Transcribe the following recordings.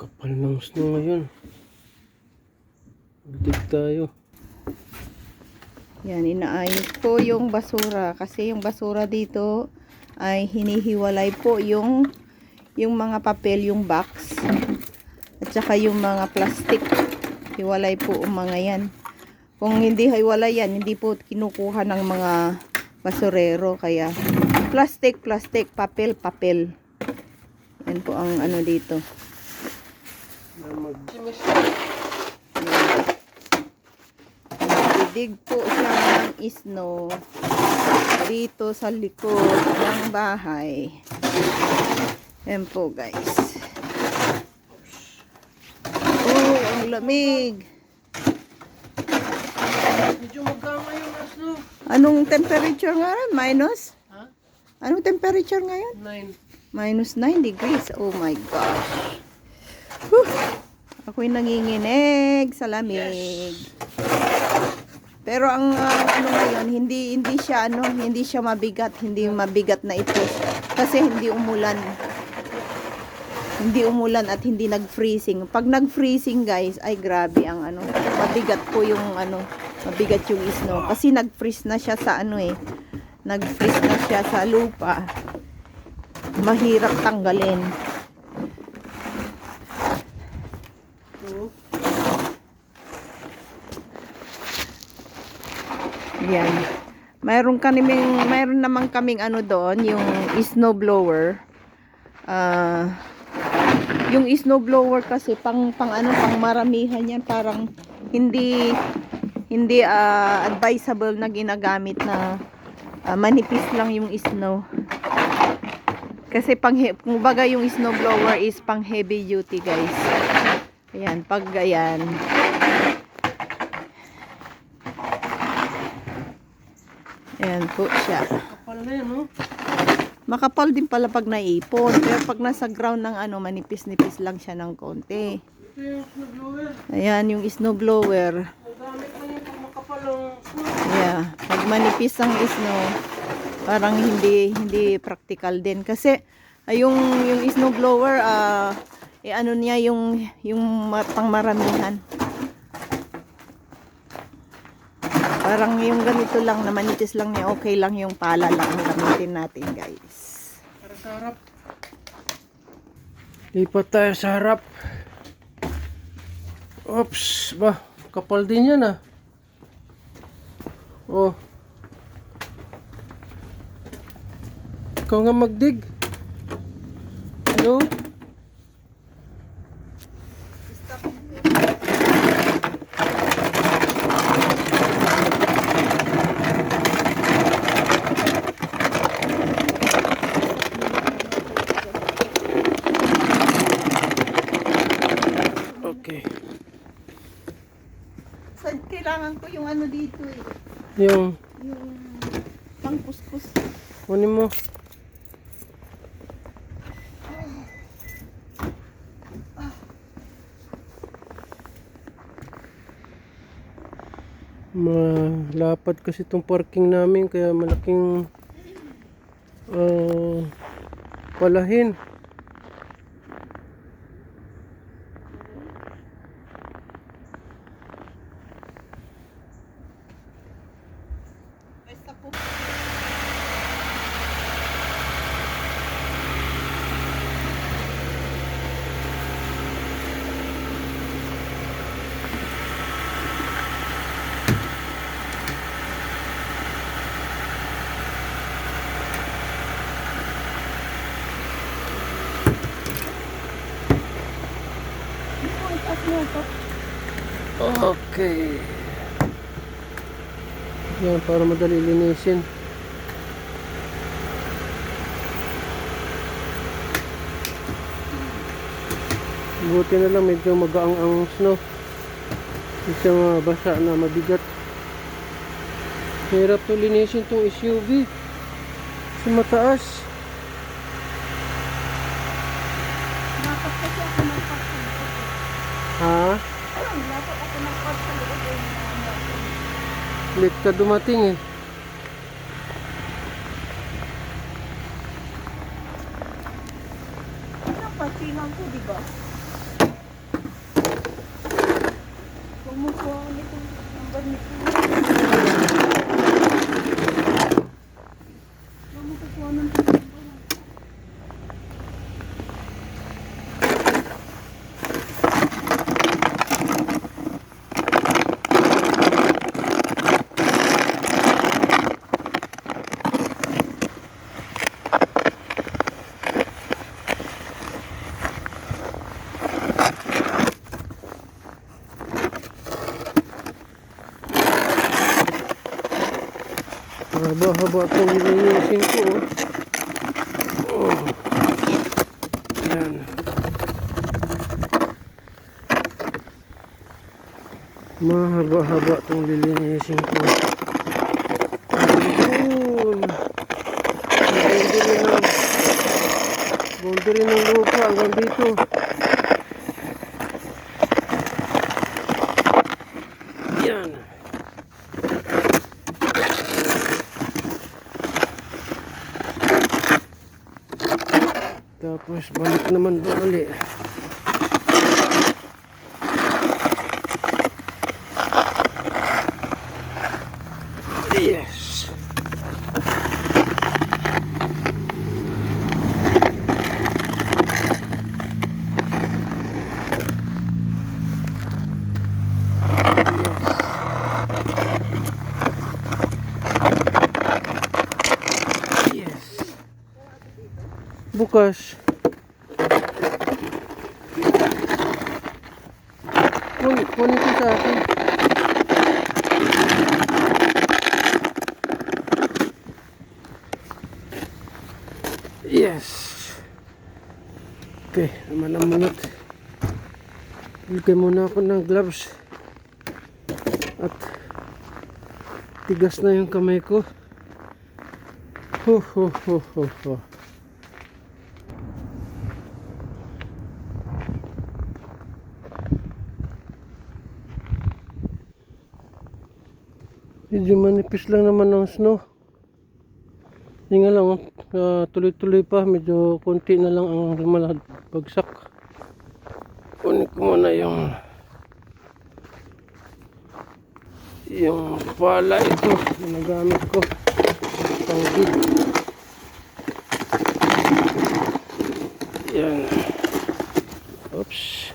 Kapal ng snow ngayon. Bitig tayo. Yan, inaayos po yung basura. Kasi yung basura dito ay hinihiwalay po yung mga papel, yung box. At saka yung mga plastic. Hiwalay po ang mga yan. Kung hindi hiwalay yan, hindi po kinukuha ng mga basurero. Kaya plastic, papel, papel. Yan po ang ano dito. Dig po siya ng snow dito sa likod ng bahay. Yan po guys. Oh, ang lamig. Medyo magkama yung snow. Anong temperature ngayon? Minus? Ha? Anong temperature ngayon? 9. Minus 9 degrees. Oh my gosh. Whew. Ako'y nanginginig sa lamig. Yes. Pero ang ano ngayon, hindi siya mabigat, hindi mabigat na ito kasi hindi umulan. Hindi umulan at hindi nag-freezing. Pag nag-freezing, guys, ay grabe ang ano, mabigat po yung ano, mabigat yung snow kasi nag-freeze na siya sa ano nag-freeze na siya sa lupa. Mahirap tanggalin. Yan. Mayroon naman kaming ano doon, yung snow blower. Yung snow blower kasi pang maramihan yan, parang hindi advisable na ginagamit na manipis lang yung snow. Kasi kumbaga yung snow blower is pang heavy duty, guys. Ayan, pag ayan. Ayan po siya. Kapal na yan, no? Makapal din pala pag naipon. Pero pag nasa ground ng ano, manipis-nipis lang siya ng konti. Ito yung snow blower. Ayan, yung snow blower. Nagamit lang yung pag makapal ang snow. Yeah, pag manipis ang snow, parang hindi practical din. Kasi, yung snow blower, ano niya yung pangmaramihan. Parang yung ganito lang, na manipis lang niya, okay lang yung pala lang gamitin natin, guys. Para sa harap. Lipat tayo sa harap. Oops, ba, kapal din yan ah. Oh. Ikaw nga magdig. Hello? Okay. Kailangan ko yung ano dito Yung pangkuskus. kunin mo. Malapad kasi itong parking namin kaya malaking palahin. Basta po. Okay. Yan, para madali linisin. Buti na lang medyo magaang ang snow. Hindi siya mabasa na mabigat. Hirap to linisin itong SUV. Kasi mataas. Dapat kasi ako magpapaloob. Ha? Dapat ako magpapaloob. Late ka dumating eh. Ano ang parkingan ko, di ba? Mahaba-haba itong lilinisin ko. Oh. Yan. Mahaba-haba itong lilinisin ko. Boundary ng lupa hanggang dito. Yan. Tapos balik naman bali. Yes. Bukas. Kunin ko sa akin. Yes. Okay, naman. Ilagay muna ako ng gloves. At tigas na yung kamay ko. Ho. Medyo manipis lang naman ng snow. Hindi nga lang, tuloy-tuloy pa. Medyo konti na lang ang bagsak. Kunin ko muna yung pala ito. Ginagamit ko. Tanggid. Yan. Oops.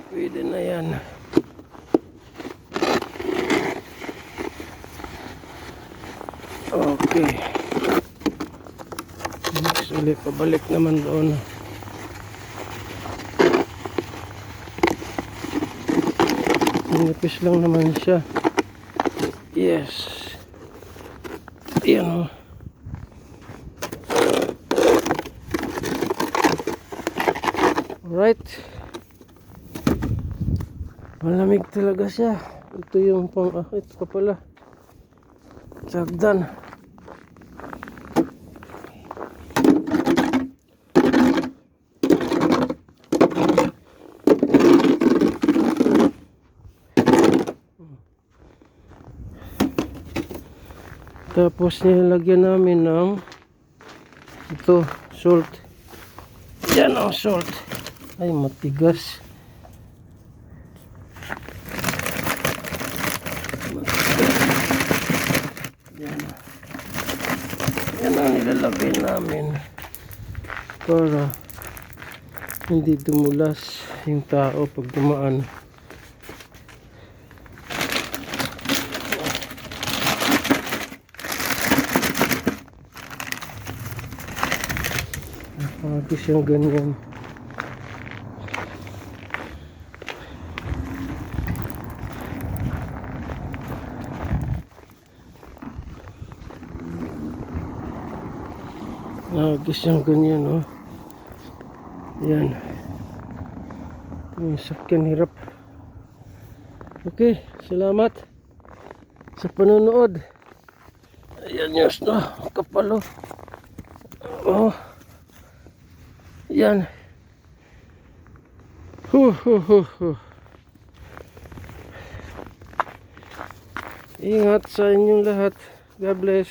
Pwede na yan. Okay. Next ulit, pabalik naman doon. Nipis lang naman siya. Yes. Yan o. Alright. Malamig talaga siya. Ito yung ito pa pala. Sagdan. Tapos nilagyan namin ng ito, salt. Yan ang salt. Ay, matigas. Yan ang nilalagay namin para hindi dumulas yung tao pag dumaan. Napakagis yung ganyan. Nagis yung ganyan, oh. Yan. Yung sakyan hirap. Okay, salamat sa panonood. Ayan yung snow, kapalo. Oh. Yan. Ingat sa inyong lahat. God bless.